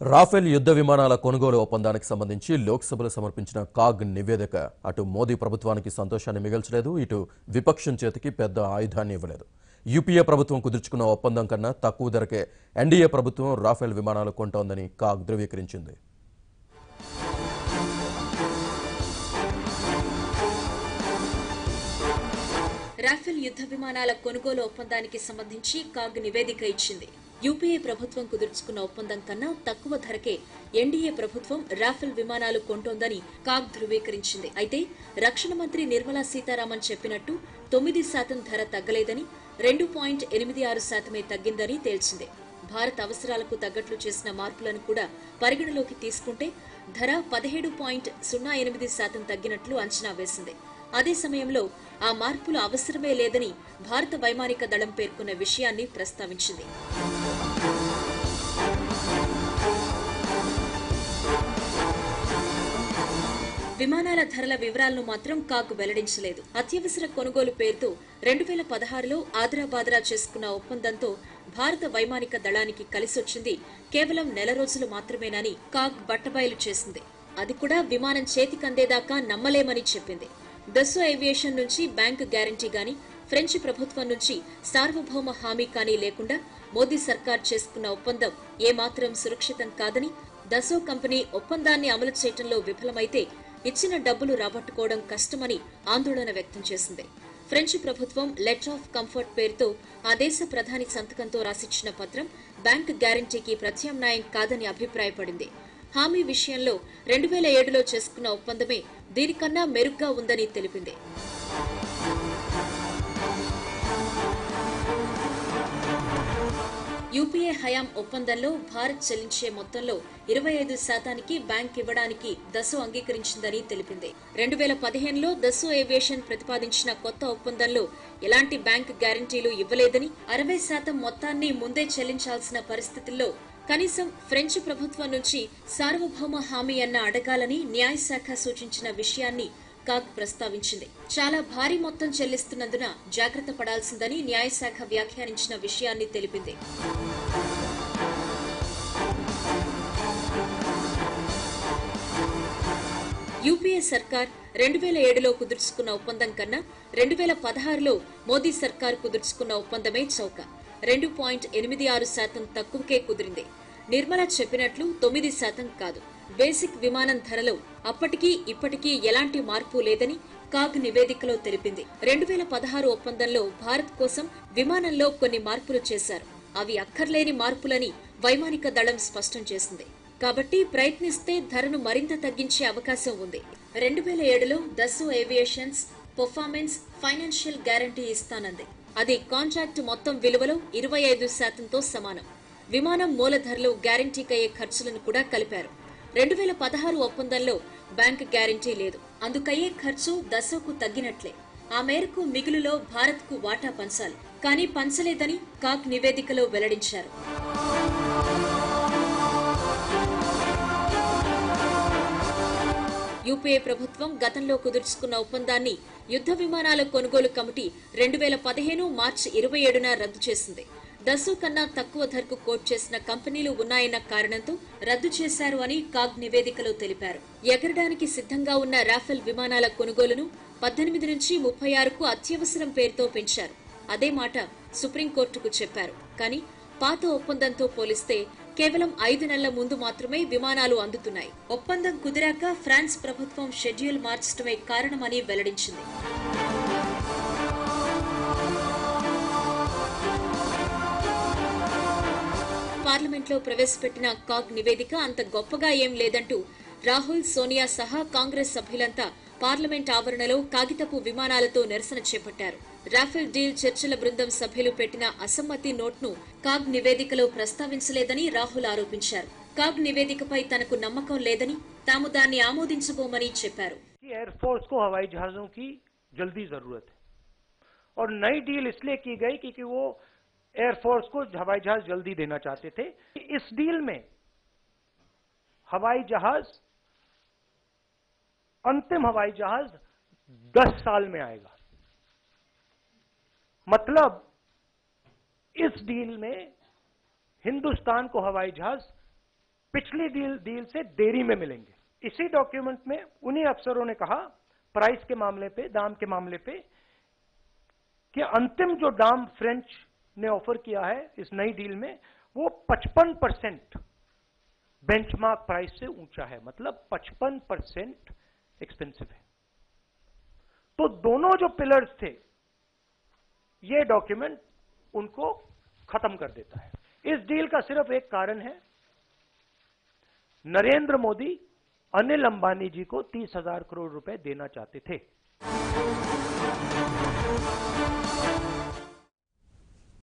Rafale యుద్ధ విమానాల కొనుగోలు ఒప్పందానికి సంబంధించి లోక్సభలో సమర్పించిన కాగ్ నివేదిక అటు మోదీ ప్రభుత్వానికి సంతోషాన్ని మిగల్చలేదు, ఇటు విపక్షం చేతికి పెద్ద ఆయుధాన్ని ఇవ్వలేదు. యూపీఏ ప్రభుత్వం కుదుర్చుకున్న ఒప్పందం కన్నా తక్కువ ధరకే ఎన్డీఏ ప్రభుత్వం రాఫెల్ విమానాలు కొంటోందని కాగ్ ధృవీకరించింది. రాఫెల్ యుద్ధ విమానాల కొనుగోలు ఒప్పందానికి సంబంధించి కాగ్ నివేదిక ఇచ్చింది. యూపీఏ ప్రభుత్వం కుదుర్చుకున్న ఒప్పందం కన్నా తక్కువ ధరకే ఎన్డీఏ ప్రభుత్వం రాఫెల్ విమానాలు కొంటోందని కాగ్ ధృవీకరించింది. అయితే రక్షణ మంత్రి నిర్మలా సీతారామన్ చెప్పినట్టు 9% ధర తగ్గలేదని, 2.86% తగ్గిందని తేల్చింది. భారత్ అవసరాలకు తగ్గట్లు చేసిన మార్పులను కూడా పరిగణలోకి తీసుకుంటే ధర 17.08% తగ్గినట్లు అంచనా వేసింది. అదే సమయంలో ఆ మార్పులు అవసరమే లేదని భారత వైమానిక దళం పేర్కొన్న విషయాన్ని ప్రస్తావించింది. విమానాల ధరల వివరాలను మాత్రం కాగ్ వెల్లడించలేదు. అత్యవసర కొనుగోలు పేరుతో 2016లో ఆదరాబాదరా చేసుకున్న ఒప్పందంతో భారత వైమానిక దళానికి కలిసొచ్చింది కేవలం నెల రోజులు మాత్రమేనని కాగ్ బట్టబయలు చేసింది. అది కూడా విమానం చేతికందేదాకా నమ్మలేమని చెప్పింది. దసో ఏవియేషన్ నుంచి బ్యాంకు గ్యారంటీ గాని, ఫ్రెంచ్ ప్రభుత్వం నుంచి సార్వభౌమ హామీ కానీ లేకుండా మోదీ సర్కార్ చేసుకున్న ఒప్పందం ఏమాత్రం సురక్షితం కాదని, దసో కంపెనీ ఒప్పందాన్ని అమలు చేయడంలో విఫలమైతే ఇచ్చిన డబ్బులు రాబట్టుకోవడం కష్టమని ఆందోళన వ్యక్తం చేసింది. ఫ్రెంచ్ ప్రభుత్వం లెటర్ ఆఫ్ కంఫర్ట్ పేరుతో ఆ దేశ ప్రధాని సంతకంతో రాసిచ్చిన పత్రం బ్యాంకు గ్యారంటీకి ప్రత్యామ్నాయం కాదని అభిప్రాయపడింది. హామీ విషయంలో 2007లో చేసుకున్న ఒప్పందమే దీనికన్నా మెరుగ్గా ఉందని తెలిపింది. యూపీఏ హయాం ఒప్పందంలో భారత్ చెల్లించే మొత్తంలో 25% బ్యాంక్ ఇవ్వడానికి దసో అంగీకరించిందని తెలిపింది. 2015లో దసో ఏవియేషన్ ప్రతిపాదించిన కొత్త ఒప్పందంలో ఎలాంటి బ్యాంక్ గ్యారంటీలు ఇవ్వలేదని, 60% మొత్తాన్ని ముందే చెల్లించాల్సిన పరిస్థితుల్లో కనీసం ఫ్రెంచ్ ప్రభుత్వం నుంచి సార్వభౌమ హామీ అన్న అడగాలని న్యాయశాఖ సూచించిన విషయాన్ని కాగ్ ప్రస్తావించింది. చాలా భారీ మొత్తం చెల్లిస్తున్నందున జాగ్రత్త పడాల్సిందని న్యాయశాఖ వ్యాఖ్యానించిన విషయాన్ని తెలిపింది. యూపీఏ సర్కార్ 2007లో కుదుర్చుకున్న ఒప్పందం కన్నా 2016లో మోదీ సర్కార్ కుదుర్చుకున్న ఒప్పందమే చౌక. 2.86% తక్కువకే కుదిరింది. నిర్మల చెప్పినట్లు 9% కాదు. బేసిక్ విమానం ధరలో అప్పటికీ ఇప్పటికీ ఎలాంటి మార్పు లేదని కాగ్ నివేదికలో తెలిపింది. 2016 ఒప్పందంలో భారత్ కోసం విమానంలో కొన్ని మార్పులు చేశారు. అవి అక్కర్లేని మార్పులని వైమానిక దళం స్పష్టం చేసింది. కాబట్టి ప్రయత్నిస్తే ధరను మరింత తగ్గించే అవకాశం ఉంది. 2007లో Dassault Aviation's performance financial guarantee ఇస్తానంది. అది కాంట్రాక్ట్ మొత్తం విలువలో 25%తో సమానం. విమానం మూల ధరలో గ్యారంటీకయ్యే ఖర్చులను కూడా కలిపారు. 2016 ఒప్పందంలో బ్యాంక్ గ్యారంటీ లేదు. అందుకయ్యే ఖర్చు దసోకు తగ్గినట్లే. ఆ మేరకు మిగులులో భారత్కు వాటా పంచాలి. కానీ పంచలేదని కాగ్ నివేదికలో వెల్లడించారు. యూపీఏ ప్రభుత్వం గతంలో కుదుర్చుకున్న ఒప్పందాన్ని యుద్ధ విమానాల కొనుగోలు కమిటీ 2015 మార్చి 27న రద్దు చేసింది. దసో కన్నా తక్కువ ధరకు కోట్ చేసిన కంపెనీలు ఉన్నాయన్న కారణంతో రద్దు చేశారు అని కాగ్ నివేదికలో తెలిపారు. ఎగరడానికి సిద్ధంగా ఉన్న రాఫెల్ విమానాల కొనుగోలును 18 నుంచి 36కు అత్యవసరం పేరుతో పెంచారు. అదే మాట సుప్రీంకోర్టుకు చెప్పారు. కానీ పాత ఒప్పందంతో పోలిస్తే కేవలం 5 నెలల ముందు మాత్రమే విమానాలు అందుతున్నాయి. ఒప్పందం కుదిరాక ఫ్రాన్స్ ప్రభుత్వం షెడ్యూల్ మార్చడమే కారణమని వెల్లడించింది. పార్లమెంట్లో ప్రవేశపెట్టిన కాగ్ నివేదిక అంత గొప్పగా ఏం లేదంటూ రాహుల్, సోనియా సహా కాంగ్రెస్ సభ్యులంతా పార్లమెంట్ ఆవరణలో కాగితపు విమానాలతో నిరసన చేపట్టారు. రాఫెల్ డీల్ చర్చల బృందం సభ్యులు పెట్టిన అసమ్మతి నోట్ను కాగ్ నివేదికలో ప్రస్తావించలేదని రాహుల్ ఆరోపించారు. కాగ్ నివేదికపై తనకు నమ్మకం లేదని, తాము దాన్ని ఆమోదించబోమని చెప్పారు. एयरफोर्स को हवाई जहाजों की जल्दी जरूरत है और नई डील इसलिए की गई क्योंकि वो एयरफोर्स को हवाई जहाज जल्दी देना चाहते थे. इस डील में हवाई जहाज, अंतिम हवाई जहाज 10 साल में आएगा. मतलब इस डील में हिंदुस्तान को हवाई जहाज पिछली डील से देरी में मिलेंगे। इसी डॉक्यूमेंट में उन्हीं अफसरों ने कहा प्राइस के मामले पे, दाम के मामले पे, कि अंतिम जो दाम फ्रेंच ने ऑफर किया है इस नई डील में वो 55% बेंचमार्क प्राइस से ऊंचा है, मतलब 55% एक्सपेंसिव है। तो दोनों जो पिलर्स थे ये डॉक्यूमेंट उनको खत्म कर देता है। इस डील का सिर्फ एक कारण है, नरेंद्र मोदी अनिल अंबानी जी को 30,000 करोड़ रुपए देना चाहते थे।